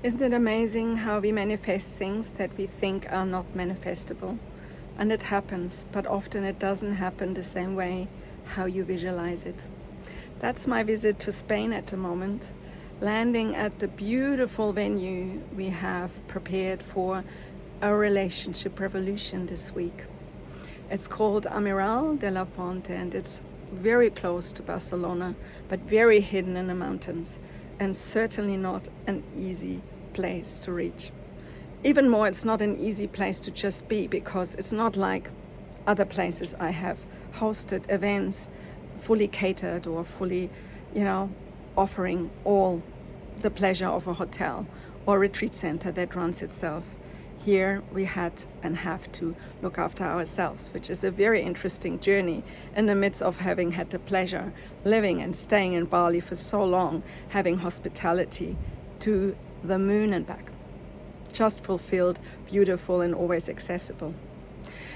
Isn't it amazing how we manifest things that we think are not manifestable? And it happens, but often it doesn't happen the same way how you visualize it. That's my visit to Spain at the moment, landing at the beautiful venue we have prepared for a relationship revolution this week. It's called Almiral de la Fonte, and it's very close to Barcelona, but very hidden in the mountains, and certainly not an easy place to reach. Even more, it's not an easy place to just be, because it's not like other places I have hosted events fully catered or fully, offering all the pleasure of a hotel or retreat center that runs itself. Here we had and have to look after ourselves, which is a very interesting journey in the midst of having had the pleasure living and staying in Bali for so long, having hospitality to the moon and back. Just fulfilled, beautiful, and always accessible.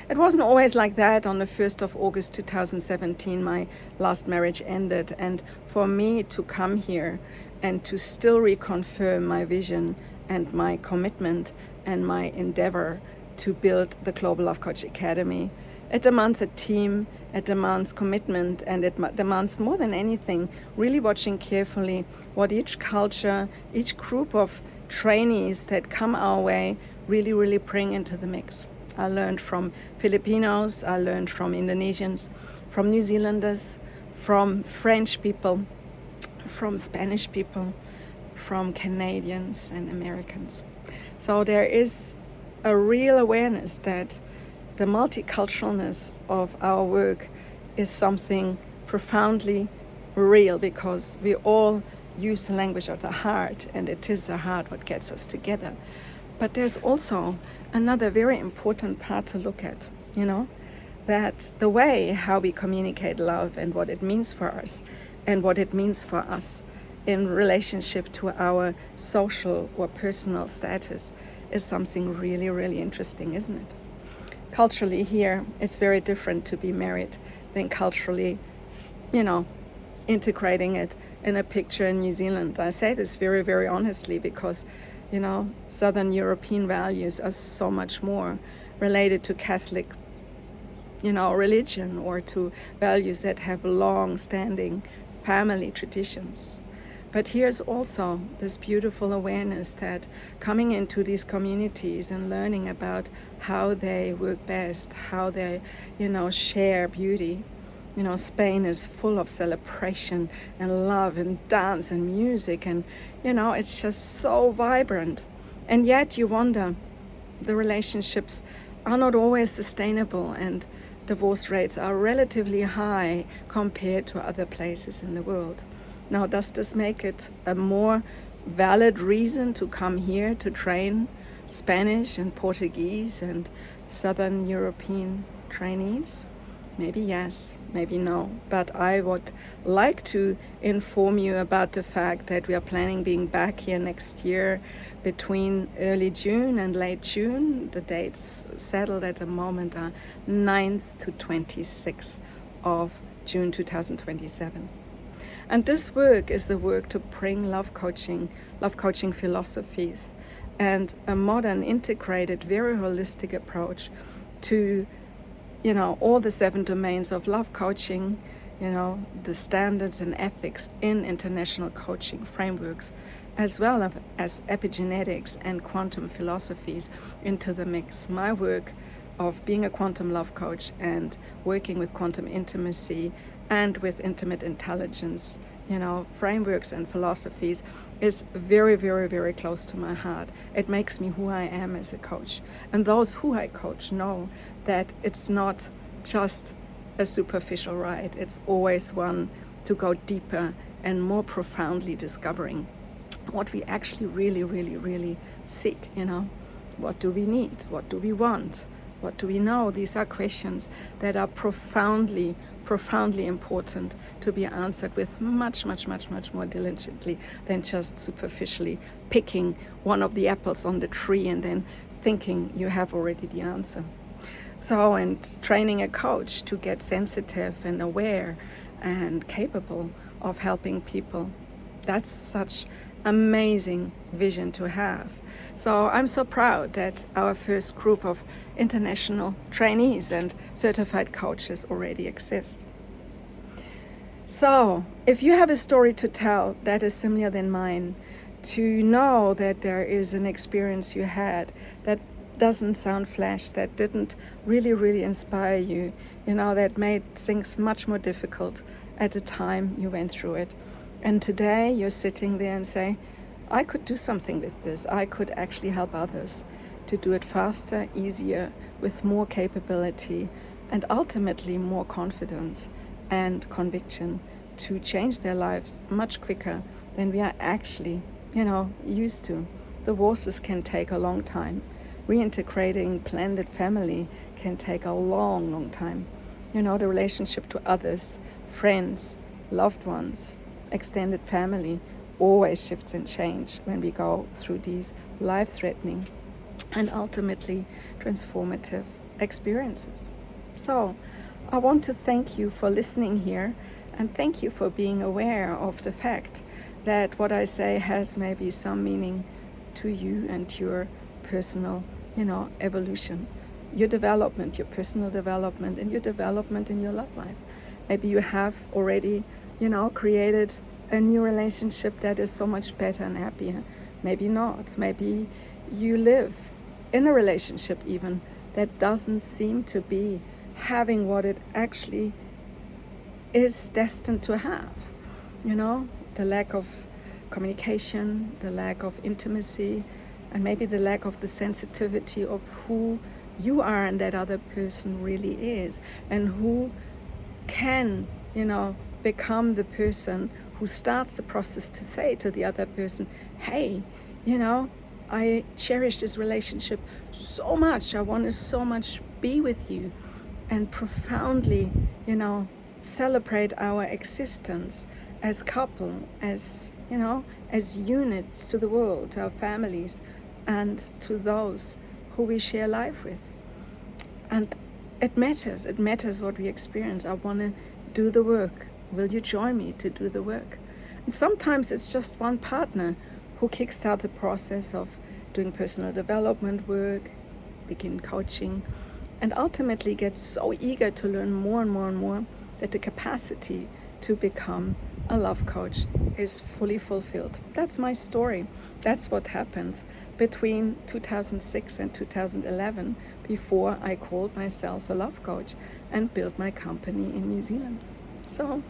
It wasn't always like that. On the 1st of August 2017, my last marriage ended, and for me to come here and to still reconfirm my vision and my commitment and my endeavor to build the Global Love Coach Academy, it demands a team, it demands commitment, and it demands more than anything, really watching carefully what each culture, each group of trainees that come our way really bring into the mix. I learned from Filipinos, I learned from Indonesians, from New Zealanders, from French people, from Spanish people, from Canadians and Americans. So there is a real awareness that the multiculturalness of our work is something profoundly real, because we all use the language of the heart, and it is the heart what gets us together. But there's also another very important part to look at, that the way how we communicate love and what it means for us and what it means for us in relationship to our social or personal status is something really interesting, isn't it? Culturally here, it's very different to be married than culturally, integrating it in a picture in New Zealand. I say this very honestly because, Southern European values are so much more related to Catholic, religion, or to values that have long-standing family traditions. But here's also this beautiful awareness that coming into these communities and learning about how they work best, how they, share beauty. Spain is full of celebration and love and dance and music, and, it's just so vibrant. And yet you wonder, the relationships are not always sustainable, and divorce rates are relatively high compared to other places in the world. Now, does this make it a more valid reason to come here to train Spanish and Portuguese and Southern European trainees? Maybe yes, maybe no. But I would like to inform you about the fact that we are planning being back here next year between early June and late June. The dates settled at the moment are 9th to 26th of June 2027. And this work is the work to bring love coaching philosophies, and a modern, integrated, very holistic approach to, all the 7 domains of love coaching, the standards and ethics in international coaching frameworks, as well as epigenetics and quantum philosophies into the mix. My work of being a quantum love coach and working with quantum intimacy and with intimate intelligence, frameworks and philosophies is very close to my heart. It makes me who I am as a coach. And those who I coach know that it's not just a superficial ride. It's always one to go deeper and more profoundly discovering what we actually really seek, What do we need? What do we want? What do we know? These are questions that are profoundly important to be answered with much more diligently than just superficially picking one of the apples on the tree and then thinking you have already the answer. So, and training a coach to get sensitive and aware and capable of helping people, that's such amazing vision to have. So I'm so proud that our first group of international trainees and certified coaches already exist. So if you have a story to tell that is similar than mine, to know that there is an experience you had that doesn't sound flash, that didn't really inspire you, that made things much more difficult at the time you went through it. And today you're sitting there and say, I could do something with this. I could actually help others to do it faster, easier, with more capability, and ultimately more confidence and conviction to change their lives much quicker than we are actually, used to. Divorces can take a long time. Reintegrating blended family can take a long time. The relationship to others, friends, loved ones, extended family always shifts and change when we go through these life-threatening and ultimately transformative experiences. So I want to thank you for listening here, and thank you for being aware of the fact that what I say has maybe some meaning to you and your personal, evolution, your development, your personal development, and your development in your love life. Maybe you have already, created a new relationship that is so much better and happier. Maybe not. Maybe you live in a relationship even that doesn't seem to be having what it actually is destined to have. The lack of communication, the lack of intimacy, and maybe the lack of the sensitivity of who you are and that other person really is, and who can, become the person who starts the process to say to the other person, hey, I cherish this relationship so much. I want to so much be with you, and profoundly, celebrate our existence as couple, as, as units to the world, to our families, and to those who we share life with. And it matters what we experience. I want to do the work. Will you join me to do the work? And sometimes it's just one partner who kickstarts the process of doing personal development work, begin coaching, and ultimately gets so eager to learn more and more that the capacity to become a love coach is fully fulfilled. That's my story. That's what happened between 2006 and 2011, before I called myself a love coach and built my company in New Zealand. So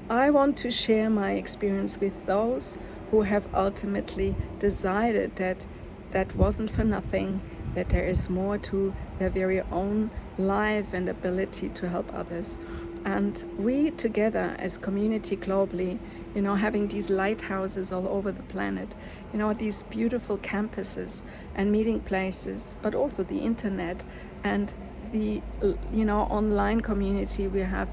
I want to share my experience with those who have ultimately decided that that wasn't for nothing, that there is more to their very own life and ability to help others. And we together as community globally, having these lighthouses all over the planet, these beautiful campuses and meeting places, but also the internet and the, online community we have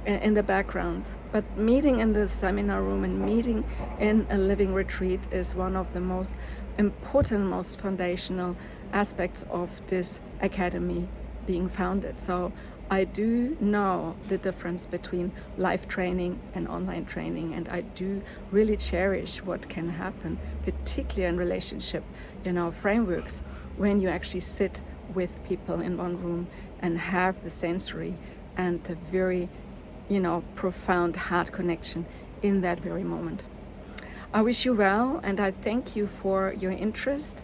in the background. But meeting in the seminar room and meeting in a living retreat is one of the most important, most foundational aspects of this academy being founded. So I do know the difference between live training and online training, and I do really cherish what can happen, particularly in relationship, frameworks, when you actually sit with people in one room and have the sensory and the very, profound heart connection in that very moment. I wish you well, and I thank you for your interest.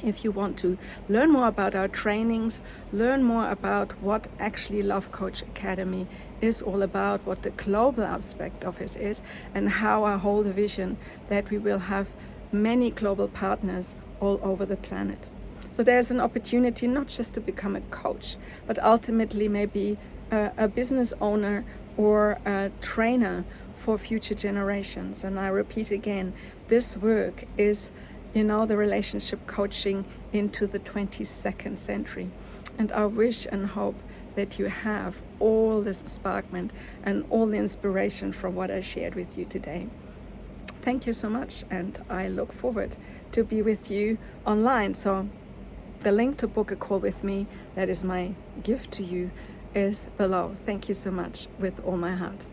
If you want to learn more about our trainings, learn more about what actually Love Coach Academy is all about, what the global aspect of it is, and how I hold a vision that we will have many global partners all over the planet. So there's an opportunity not just to become a coach, but ultimately maybe a business owner or a trainer for future generations. And I repeat again, this work is the relationship coaching into the 22nd century. And I wish and hope that you have all this sparkment and all the inspiration from what I shared with you today. Thank you so much, and I look forward to be with you online. So the link to book a call with me, that is my gift to you, is below. Thank you so much with all my heart.